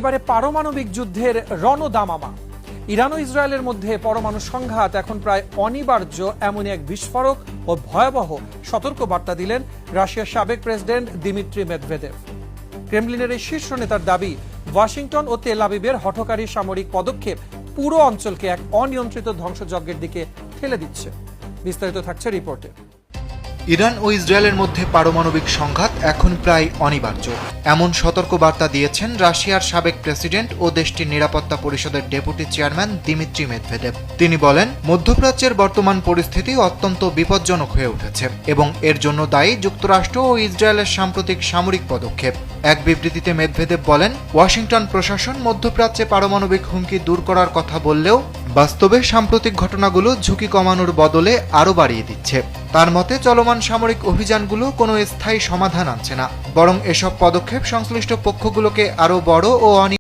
এবারে পারমাণবিক যুদ্ধের রণদামামা। ইরান ও ইসরায়েলের মধ্যে পরমাণু সংঘাত এখন প্রায় অনিবার্য, এমনই এক বিস্ফোরক ও ভয়াবহ সতর্কবার্তা দিলেন রাশিয়ার সাবেক প্রেসিডেন্ট দিমিত্রি মেদভেদেভ। ক্রেমলিনের এই শীর্ষ নেতার দাবি, ওয়াশিংটন ও তেল আবিবের হঠকারী সামরিক পদক্ষেপ পুরো অঞ্চলকে এক অনিয়ন্ত্রিত ধ্বংসযজ্ঞের দিকে ঠেলে দিচ্ছে। বিস্তারিত থাকছে রিপোর্টে। ইরান ও ইসরায়েলের মধ্যে পারমাণবিক সংঘাত এখন প্রায় অনিবার্য, এমন সতর্কবার্তা দিয়েছেন রাশিয়ার সাবেক প্রেসিডেন্ট ও দেশটির নিরাপত্তা পরিষদের ডেপুটি চেয়ারম্যান দিমিত্রি মেদভেদেভ। তিনি বলেন, মধ্যপ্রাচ্যের বর্তমান পরিস্থিতি অত্যন্ত বিপজ্জনক হয়ে উঠেছে এবং এর জন্য দায়ী যুক্তরাষ্ট্র ও ইসরায়েলের সাম্প্রতিক সামরিক পদক্ষেপ। এক বিবৃতিতে মেদভেদেভ বলেন, ওয়াশিংটন প্রশাসন মধ্যপ্রাচ্যে পারমাণবিক হুমকি দূর করার কথা বললেও বাস্তবে সাম্প্রতিক ঘটনাগুলো ঝুঁকি কমানোর বদলে আরও বাড়িয়ে দিচ্ছে। তার মতে, চলমান সামরিক অভিযানগুলো কোনো স্থায়ী সমাধান আনছে না, বরং এসব পদক্ষেপ সংশ্লিষ্ট পক্ষগুলোকে আরও বড় ও